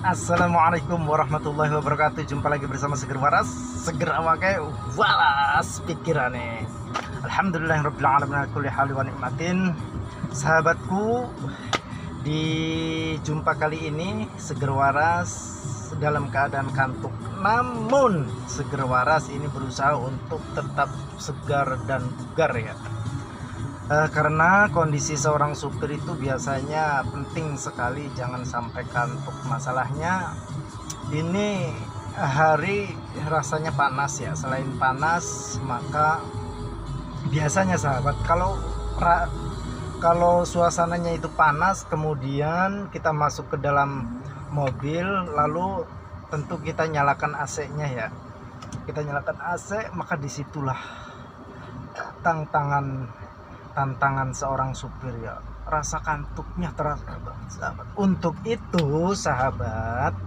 Assalamualaikum warahmatullahi wabarakatuh. Jumpa lagi bersama Seger Waras. Segera wakai waras pikirannya. Alhamdulillahirabbil alamin kulli hal wa nikmatin. Sahabatku, di jumpa kali ini Seger Waras dalam keadaan kantuk. Namun Seger Waras ini berusaha untuk tetap segar dan bugar ya. Karena kondisi seorang supir itu biasanya penting sekali jangan sampai kantuk. Masalahnya ini hari rasanya panas ya. Selain panas, maka biasanya sahabat kalau suasananya itu panas, kemudian kita masuk ke dalam mobil, lalu tentu kita nyalakan AC-nya ya. Kita nyalakan AC, maka disitulah tantangan seorang supir ya, rasa kantuknya terasa banget sahabat. Untuk itu sahabat,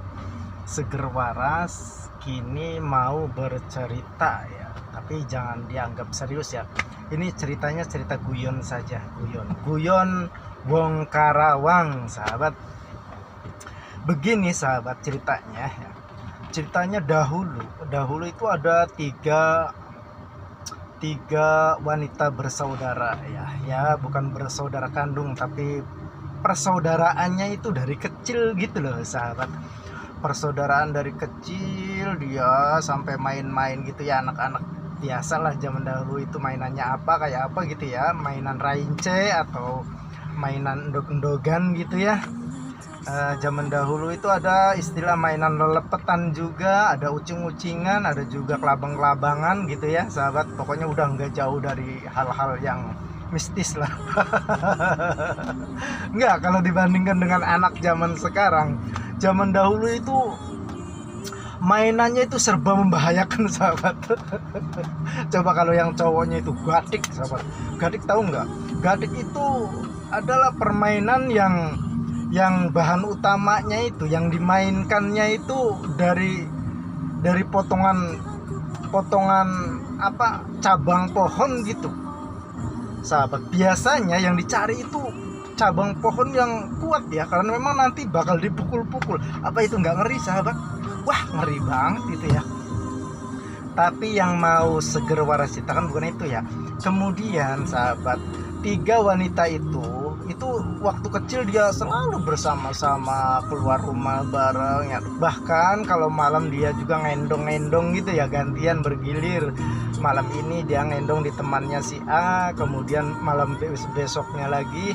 Seger Waras kini mau bercerita ya, tapi jangan dianggap serius ya. Ini ceritanya cerita guyon saja, guyon Wong Karawang sahabat. Begini sahabat ceritanya ya. Ceritanya dahulu itu ada tiga wanita bersaudara ya, bukan bersaudara kandung, tapi persaudaraannya itu dari kecil gitu loh sahabat. Persaudaraan dari kecil, dia sampai main-main gitu ya, anak-anak biasalah zaman dahulu itu mainannya kayak apa gitu ya, mainan raince atau mainan endog-endogan gitu ya. Zaman dahulu itu ada istilah mainan lelepetan juga, ada ucing-ucingan, ada juga kelabang-kelabangan gitu ya sahabat. Pokoknya udah nggak jauh dari hal-hal yang mistis lah. Nggak, kalau dibandingkan dengan anak zaman sekarang, zaman dahulu itu mainannya itu serba membahayakan sahabat. Coba kalau yang cowoknya itu gadik sahabat. Gadik tahu nggak? Gadik itu adalah permainan yang bahan utamanya itu, yang dimainkannya itu dari potongan cabang pohon gitu sahabat. Biasanya yang dicari itu cabang pohon yang kuat ya, karena memang nanti bakal dipukul-pukul. Apa itu nggak ngeri sahabat? Wah, ngeri banget itu ya. Tapi yang mau Seger Waras ceritakan bukan itu ya. Kemudian sahabat, tiga wanita itu waktu kecil dia selalu bersama-sama keluar rumah bareng ya. Bahkan kalau malam dia juga ngendong gitu ya, gantian bergilir. Malam ini dia ngendong di temannya si A, kemudian malam besoknya lagi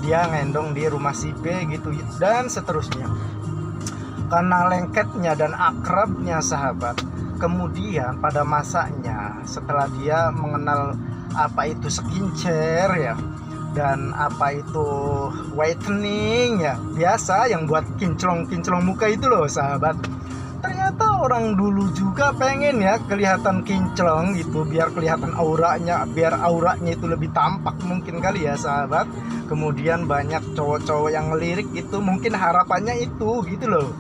dia ngendong di rumah si B gitu, dan seterusnya. Karena lengketnya dan akrabnya sahabat, kemudian pada masanya setelah dia mengenal apa itu skincare ya, dan apa itu whitening ya, biasa yang buat kinclong muka itu loh sahabat. Ternyata orang dulu juga pengen ya kelihatan kinclong gitu, biar kelihatan auranya, biar auranya itu lebih tampak mungkin kali ya sahabat. Kemudian banyak cowok-cowok yang ngelirik itu, mungkin harapannya itu gitu loh.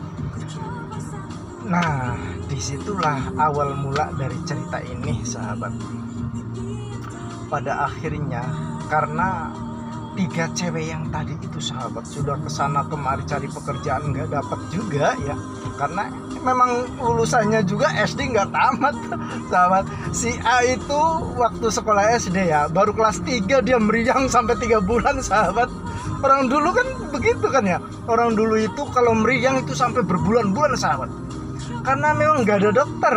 Nah, disitulah awal mula dari cerita ini sahabat. Pada akhirnya, karena tiga cewek yang tadi itu sahabat sudah kesana kemari cari pekerjaan, nggak dapat juga ya, karena memang lulusannya juga SD nggak tamat sahabat. Si A itu waktu sekolah SD ya, baru kelas 3 dia meriang sampai 3 bulan sahabat. Orang dulu kan begitu kan ya, orang dulu itu kalau meriang itu sampai berbulan-bulan sahabat, karena memang nggak ada dokter.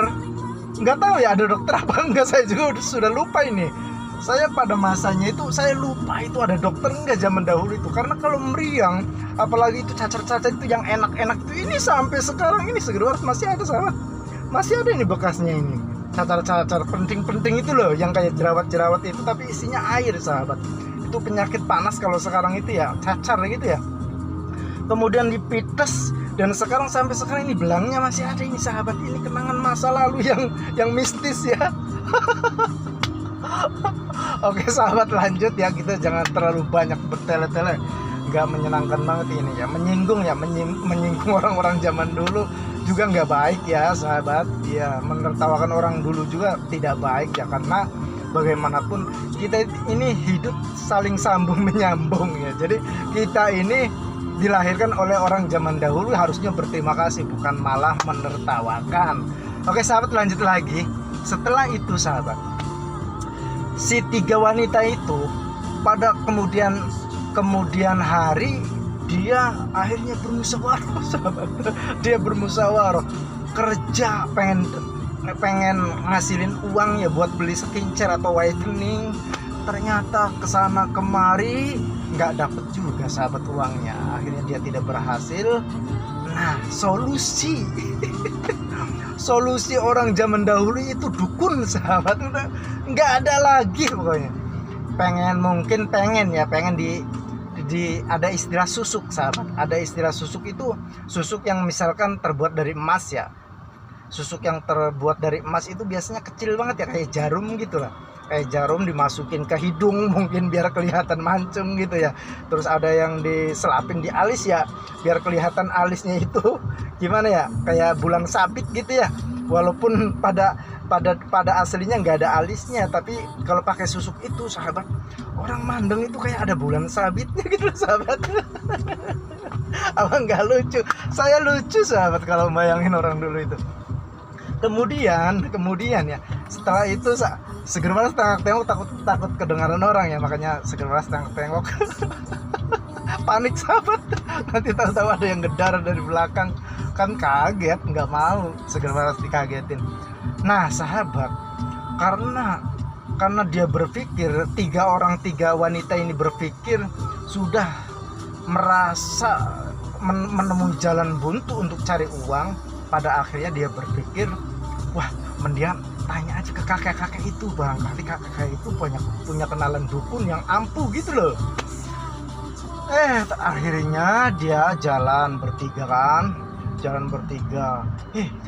Nggak tahu ya ada dokter apa enggak, saya juga sudah lupa ini. Saya pada masanya itu saya lupa itu ada dokter enggak zaman dahulu itu. Karena kalau meriang, apalagi itu cacar-cacar itu yang enak-enak itu, ini sampai sekarang ini Seger Waras masih ada sahabat. Masih ada ini bekasnya ini. Cacar-cacar penting-penting itu loh, yang kayak jerawat-jerawat itu tapi isinya air sahabat. Itu penyakit panas kalau sekarang itu ya, cacar gitu ya. Kemudian dipites, dan sampai sekarang ini belangnya masih ada ini sahabat. Ini kenangan masa lalu yang mistis ya. Oke sahabat, lanjut ya, kita jangan terlalu banyak bertele-tele, nggak menyenangkan banget ini ya, menyinggung orang-orang zaman dulu juga nggak baik ya sahabat ya. Menertawakan orang dulu juga tidak baik ya, karena bagaimanapun kita ini hidup saling sambung menyambung ya. Jadi kita ini dilahirkan oleh orang zaman dahulu harusnya berterima kasih, bukan malah menertawakan. Oke sahabat, lanjut lagi. Setelah itu sahabat, si 3 wanita itu pada kemudian hari dia akhirnya bermusyawarah sahabat. Dia bermusyawarah kerja, pengen ngasilin uang ya buat beli skincare atau whitening. Ternyata kesana kemari nggak dapet juga sahabat uangnya, akhirnya dia tidak berhasil. Nah solusi orang zaman dahulu itu dukun sahabat, udah nggak ada lagi pokoknya. Pengen ada istilah susuk sahabat. Ada istilah susuk, itu susuk yang misalkan terbuat dari emas ya. Susuk yang terbuat dari emas itu biasanya kecil banget ya, kayak jarum gitu lah. Kayak jarum dimasukin ke hidung mungkin biar kelihatan mancung gitu ya. Terus ada yang diselapin di alis ya, biar kelihatan alisnya itu gimana ya, kayak bulang sabit gitu ya. Walaupun pada aslinya nggak ada alisnya, tapi kalau pakai susuk itu sahabat, orang mandeng itu kayak ada bulan sabitnya gitu sahabat. Apa nggak lucu? Saya lucu sahabat kalau bayangin orang dulu itu. Kemudian ya, setelah itu seger malas tengok takut kedengaran orang ya, makanya seger malas tengok. Panik sahabat, nanti tahu-tahu ada yang gedar dari belakang, kan kaget, nggak mau seger malas dikagetin. Nah sahabat, karena dia berpikir, 3 wanita ini berpikir sudah merasa menemui jalan buntu untuk cari uang. Pada akhirnya dia berpikir, wah mendingan tanya aja ke kakek-kakek itu, barangkali kakek itu punya kenalan dukun yang ampuh gitu loh. Akhirnya dia jalan bertiga.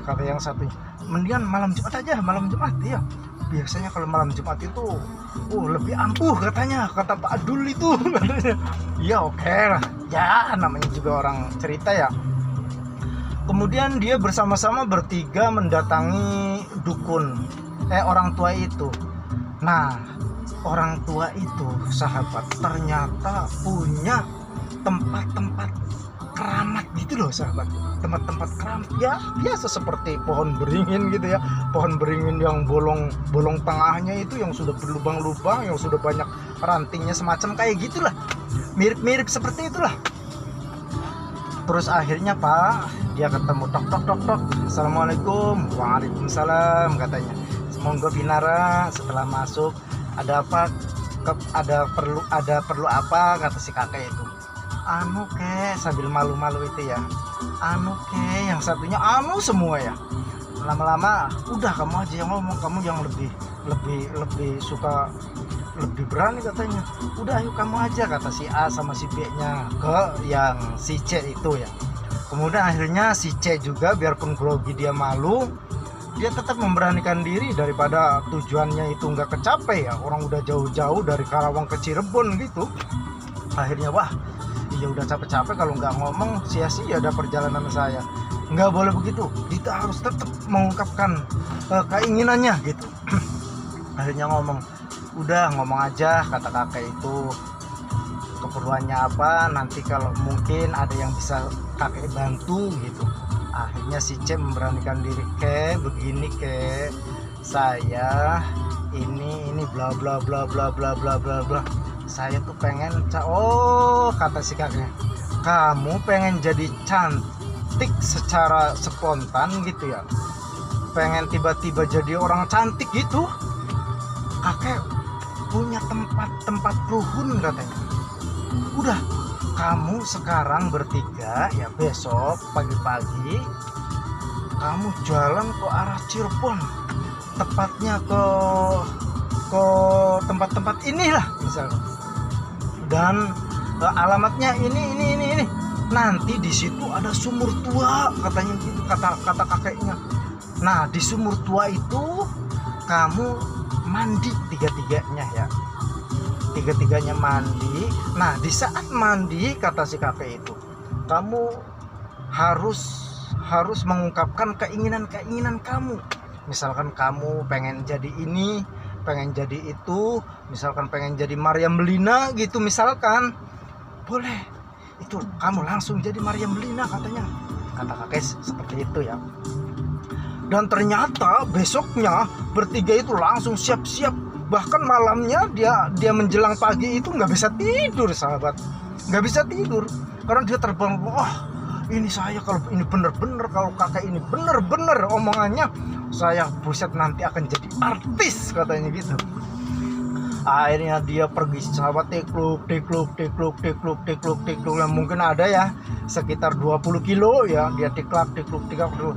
Kata yang satunya, mendingan malam Jumat aja, malam Jumat ya. Biasanya kalau malam Jumat itu lebih ampuh katanya, kata Pak Adul itu. Ya oke lah, ya namanya juga orang cerita ya. Kemudian dia bersama-sama bertiga mendatangi dukun, orang tua itu. Nah, orang tua itu sahabat ternyata punya tempat-tempat keramat gitu loh sahabat. Tempat-tempat keramat ya biasa seperti pohon beringin gitu ya. Pohon beringin yang bolong tengahnya itu yang sudah berlubang-lubang, yang sudah banyak rantingnya, semacam kayak gitulah. Mirip-mirip seperti itulah. Terus akhirnya Pak, dia ketemu tok. Assalamualaikum. Waalaikumsalam katanya. Semoga Binara. Setelah masuk, ada apa? Ada perlu apa? Kata si kakek itu. Anu ke, sambil malu-malu itu ya. Anu ke, yang satunya anu semua ya. Lama-lama udah kamu aja yang ngomong, kamu yang lebih suka, lebih berani katanya. Udah ayo kamu aja, kata si A sama si B nya ke yang si C itu ya. Kemudian akhirnya si C juga, biarpun grogi dia malu, dia tetap memberanikan diri daripada tujuannya itu nggak kecapai ya. Orang udah jauh-jauh dari Karawang ke Cirebon gitu. Akhirnya wah iya udah capek-capek, kalau nggak ngomong sia-sia ada perjalanan saya. Nggak boleh begitu, kita harus tetap mengungkapkan keinginannya gitu. Akhirnya udah ngomong aja, kata kakek itu, keperluannya apa, nanti kalau mungkin ada yang bisa kakek bantu gitu. Akhirnya si C memberanikan diri, begini saya ini bla bla bla bla bla bla bla bla. Saya tuh pengen kata si kakek, kamu pengen jadi cantik secara spontan gitu ya, pengen tiba-tiba jadi orang cantik gitu. Kakek punya tempat ruhun katanya. Udah, kamu sekarang bertiga ya, besok pagi-pagi kamu jalan ke arah Cirebon, tepatnya ke tempat-tempat inilah misalnya, dan alamatnya ini. Nanti di situ ada sumur tua katanya gitu, kata kakeknya. Nah di sumur tua itu kamu mandi tiga-tiganya mandi. Nah di saat mandi, kata si kakek itu, kamu harus mengungkapkan keinginan kamu. Misalkan kamu pengen jadi ini, pengen jadi itu, misalkan pengen jadi Maryam Belina gitu misalkan, boleh. itu kamu langsung jadi Maria Melina katanya, kata kakek seperti itu ya. Dan ternyata besoknya bertiga itu langsung siap-siap, bahkan malamnya dia menjelang pagi itu nggak bisa tidur sahabat, nggak bisa tidur karena dia terbang. Wah, ini saya kalau ini bener-bener, kalau kakek ini bener-bener omongannya, saya buset nanti akan jadi artis katanya gitu. Akhirnya dia pergi sahabat, tikluk yang mungkin ada ya sekitar 20 kilo ya, dia tikluk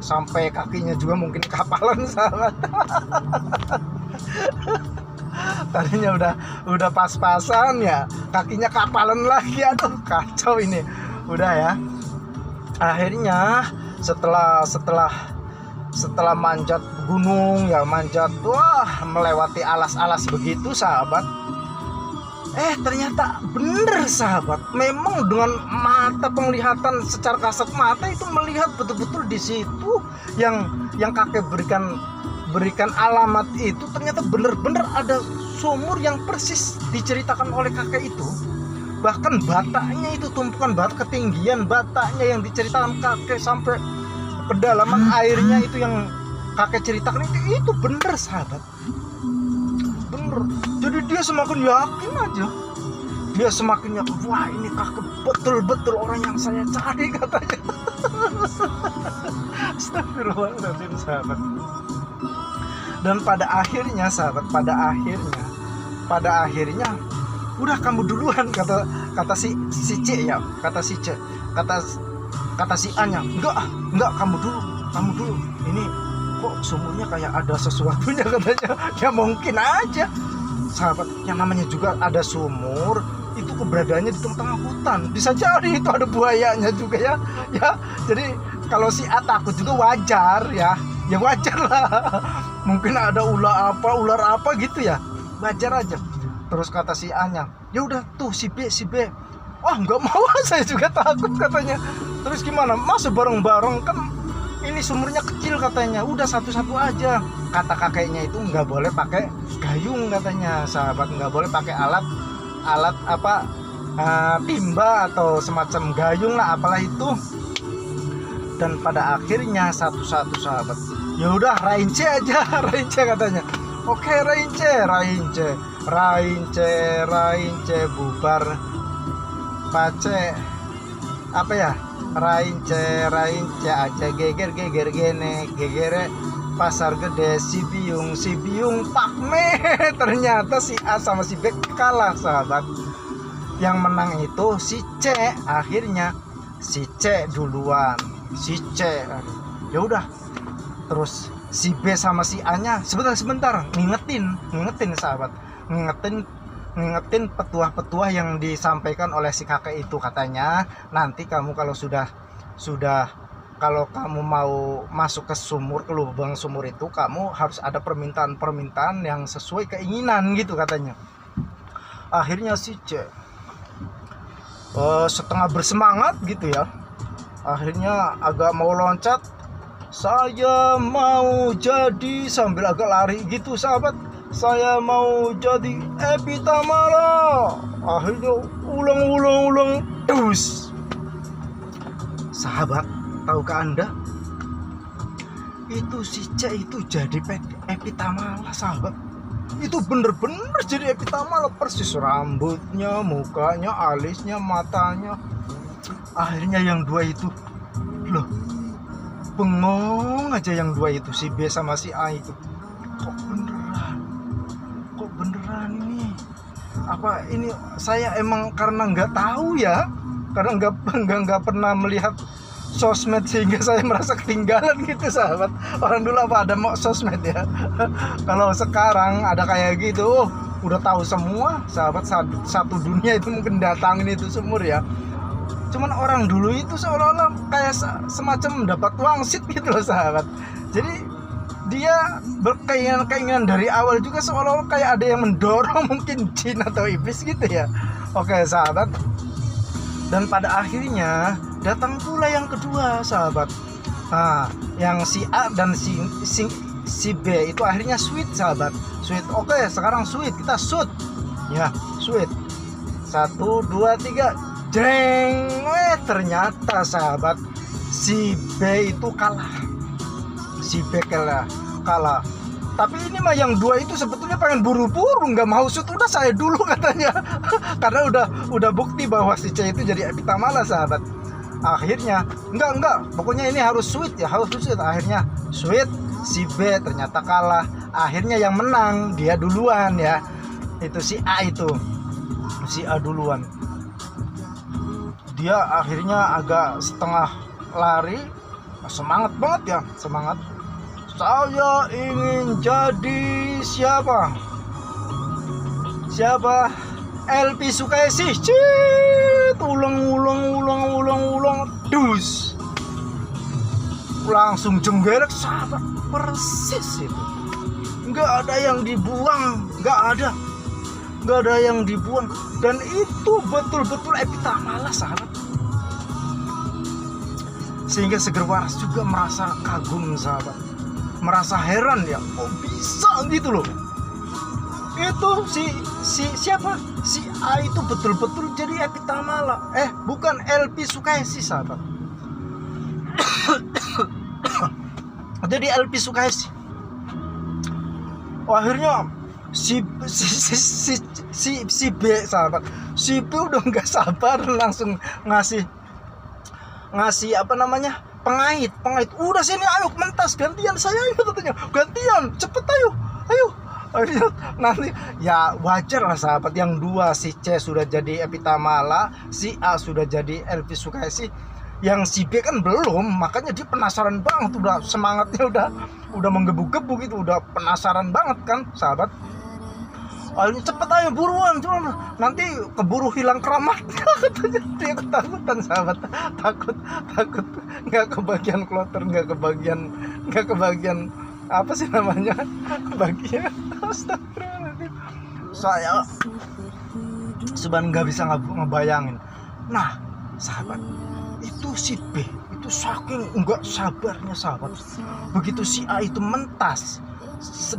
sampai kakinya juga mungkin kapalan sahabat. Tadinya udah pas-pasan ya, kakinya kapalan lagi, aduh kacau ini udah ya. Akhirnya setelah manjat gunung ya, melewati alas-alas begitu sahabat, ternyata bener sahabat, memang dengan mata penglihatan secara kasat mata itu melihat betul-betul di situ yang kakek berikan alamat itu, ternyata bener-bener ada sumur yang persis diceritakan oleh kakek itu. Bahkan bataknya itu, tumpukan batak, ketinggian bataknya yang diceritakan kakek sampai kedalaman airnya itu yang kakek ceritakan itu bener sahabat, bener. Jadi dia semakin yakin aja, dia semakin yakin, wah ini kakek betul-betul orang yang saya cari katanya. Astagfirullahaladzim sahabat. Dan pada akhirnya sahabat, pada akhirnya udah kamu duluan, kata si C ya, kata si A-nya, enggak kamu dulu, ini kok sumurnya kayak ada sesuatunya katanya. Ya mungkin aja sahabat, yang namanya juga ada sumur itu keberadaannya di tengah hutan, bisa jadi itu ada buayanya juga ya. Jadi kalau si A takut juga wajar ya wajar lah. Mungkin ada ular apa gitu ya, wajar aja. Terus kata si A-nya, ya udah tuh si B, wah nggak mau, saya juga takut katanya. Terus gimana, masa bareng-bareng, kan ini sumurnya kecil katanya, udah satu-satu aja. Kata kakeknya itu nggak boleh pakai gayung katanya sahabat, nggak boleh pakai alat apa timba atau semacam gayung lah, apalah itu. Dan pada akhirnya satu-satu sahabat, ya udah Raince aja, Raince katanya. Oke Raince bubar pace apa ya, Raince aja geger gene gegere pasar gede si biung pakme. Ternyata si A sama si B kalah sahabat, yang menang itu si C. Akhirnya si C duluan, ya udah. Terus si B sama si A nya sebentar ngingetin sahabat, ngingetin petuah-petuah yang disampaikan oleh si kakek itu. Katanya nanti kamu kalau kalau kamu mau masuk ke sumur, ke lubang sumur itu, kamu harus ada permintaan yang sesuai keinginan gitu katanya. Akhirnya si C setengah bersemangat gitu ya, akhirnya agak mau loncat, saya mau jadi, sambil agak lari gitu sahabat, saya mau jadi Epitamala. Akhirnya ulang dus. Sahabat, tahukah Anda, itu si C itu jadi Epitamala sahabat. Itu bener-bener jadi Epitamala, persis rambutnya, mukanya, alisnya, matanya. Akhirnya yang dua itu, loh, bengong aja yang dua itu, si B sama si A itu. Kok beneran ini? Apa ini saya emang karena nggak tahu ya, karena nggak pernah melihat sosmed sehingga saya merasa ketinggalan gitu sahabat. Orang dulu apa ada mau sosmed ya. Kalau sekarang ada kayak gitu, udah tahu semua sahabat, satu dunia itu mungkin datangin itu sumur ya. Cuman orang dulu itu seolah-olah kayak semacam mendapat wangsit gitu loh sahabat. Jadi dia berkeinginan dari awal juga, seolah-olah kayak ada yang mendorong, mungkin jin atau iblis gitu ya. Oke sahabat, dan pada akhirnya datang pula yang kedua sahabat. Nah, yang si A dan si B itu akhirnya sweet sahabat, sweet. Oke sekarang sweet, kita shoot ya, sweet. 1, 2, 3 Deng, ternyata sahabat si B itu kalah. Si B kalah. Tapi ini mah yang dua itu sebetulnya pengen buru-buru, nggak mau shoot, udah saya dulu katanya. Karena udah bukti bahwa si C itu jadi epitamala sahabat. Akhirnya enggak, pokoknya ini harus sweet ya, harus sweet. Akhirnya sweet, si B ternyata kalah. Akhirnya yang menang dia duluan ya. Itu si A itu. Si A duluan. Dia akhirnya agak setengah lari, semangat banget ya, semangat. Saya ingin jadi siapa? LP Sukaisi. Cit, ulang, dus. Langsung jenggerek sahabat, persis itu. Nggak ada yang dibuang, nggak ada yang dibuang, dan itu betul-betul epitamala sahabat. Sehingga Seger Waras juga merasa kagum sahabat, merasa heran ya, kok bisa gitu loh. Itu siapa? Si A itu betul-betul jadi epitamala. Bukan LP Sukaisi sahabat. Jadi LP Sukaisi. Akhirnya si B sahabat, si B udah nggak sabar, langsung ngasih pengait. Udah sini, ayo mentas, gantian saya, ayo katanya, gantian, cepet ayo. Nanti ya wajar lah sahabat, yang dua si C sudah jadi epitamala, si A sudah jadi LP Sukaisi, yang si B kan belum, makanya dia penasaran banget, udah semangatnya udah menggebu-gebu gitu, udah penasaran banget kan sahabat. Ayo cepet ayo buruan, nanti keburu hilang keramat. Katanya dia ketakutan sahabat, takut nggak kebagian kloter, nggak kebagian apa sih namanya, kebagian. Astagfirullahaladzim, saya sebenarnya nggak bisa ngebayangin. Nah sahabat, itu si B itu saking nggak sabarnya sahabat, begitu si A itu mentas,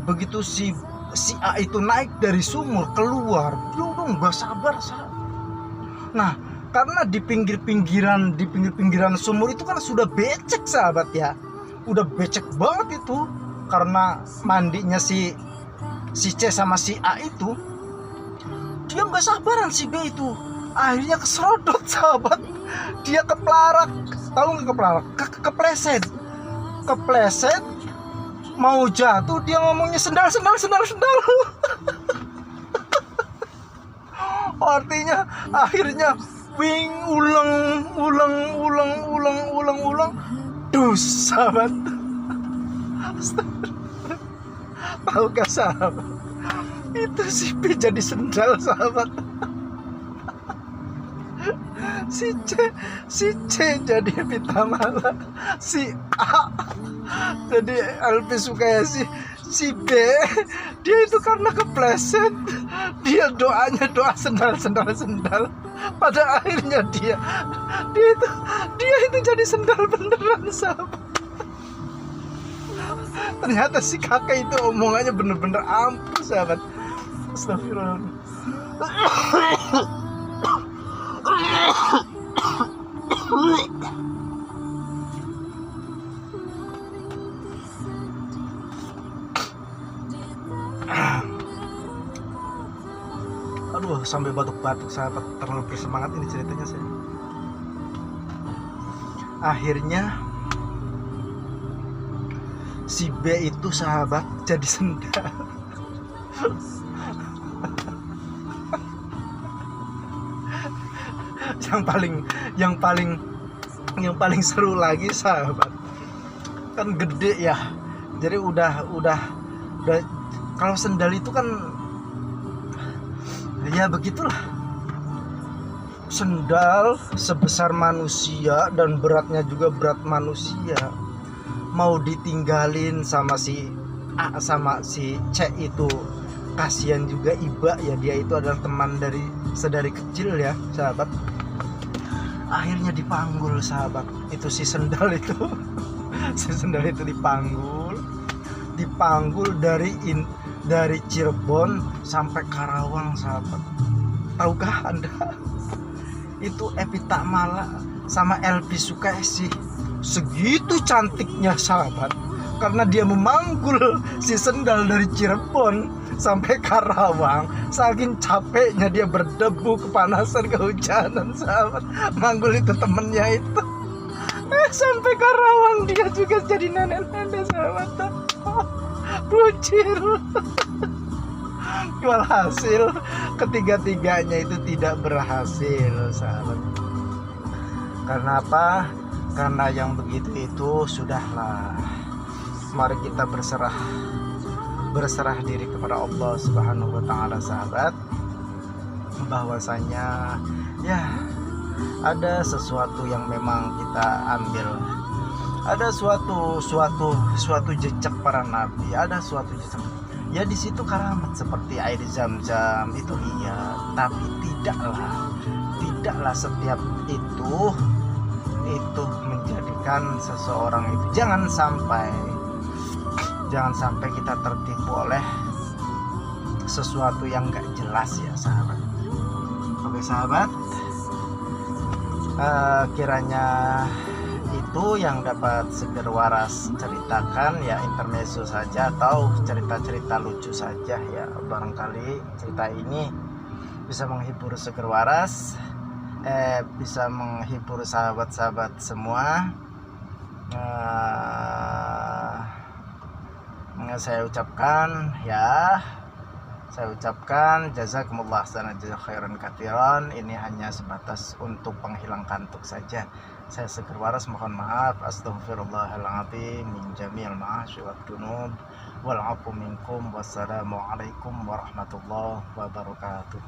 begitu si A itu naik dari sumur keluar, dia udah nggak sabar sahabat. Nah karena di pinggir-pinggiran sumur itu kan sudah becek sahabat ya, udah becek banget itu, karena mandinya si C sama si A itu. Dia nggak sabaran si B itu, akhirnya keserodot sahabat. Dia kepelarak, tahu nggak kepelarak? Kepleset, mau jatuh, dia ngomongnya sendal. Artinya akhirnya wing ulang, dus sahabat. Tahu gak sahabat, itu si B jadi sendal sahabat. Si C jadi epitamala, si A jadi LP Sukaisi, si B dia itu karena kepleset, dia doanya doa sendal. Pada akhirnya dia itu jadi sendal beneran sahabat. Ternyata si kakak itu omongannya bener-bener ampuh sahabat. Astagfirullahaladzim. Aduh, sampai batuk-batuk sahabat, terlalu bersemangat ini ceritanya saya. Akhirnya si B itu sahabat jadi sendal. yang paling seru lagi sahabat, kan gede ya, jadi udah kalau sendal itu kan ya begitulah, sendal sebesar manusia dan beratnya juga berat manusia, mau ditinggalin sama si A sama si C itu kasihan juga iba ya, dia itu adalah teman sedari kecil ya sahabat. Akhirnya dipanggul sahabat, itu si sendal itu si sendal itu dipanggul dari Cirebon sampai Karawang sahabat. Tahukah Anda itu Evita Mala sama Elvi Sukaesih segitu cantiknya sahabat, karena dia memanggul si Sendal dari Cirebon sampai Karawang. Saking capeknya dia berdebu, kepanasan, kehujanan sahabat, manggul itu temennya itu. Sampai Karawang dia juga jadi nenek-nenek sahabat. Bucir. Walhasil ketiga-tiganya itu tidak berhasil sahabat. Karena apa? Karena yang begitu itu sudahlah. Mari kita berserah diri kepada Allah Subhanahu wa taala sahabat, bahwasanya ya ada sesuatu yang memang kita ambil, ada suatu jejak para nabi, ada suatu jejak. Ya di situ karamat seperti air zam-zam itu iya, tapi tidaklah setiap itu menjadikan seseorang itu, jangan sampai kita tertipu oleh sesuatu yang gak jelas ya sahabat. Oke sahabat, kiranya itu yang dapat Seger Waras ceritakan ya, intermezzo saja atau cerita-cerita lucu saja ya. Barangkali cerita ini bisa menghibur Seger Waras, bisa menghibur sahabat-sahabat semua. Saya ucapkan jazakumullah sana khairan katsiran. Ini hanya sebatas untuk penghilang kantuk saja. Saya Seger Waras mohon maaf, astaghfirullahaladzim min jami'il ma'asyi wa dzunub wal 'afwu minkum. Wassalamualaikum warahmatullahi wabarakatuh.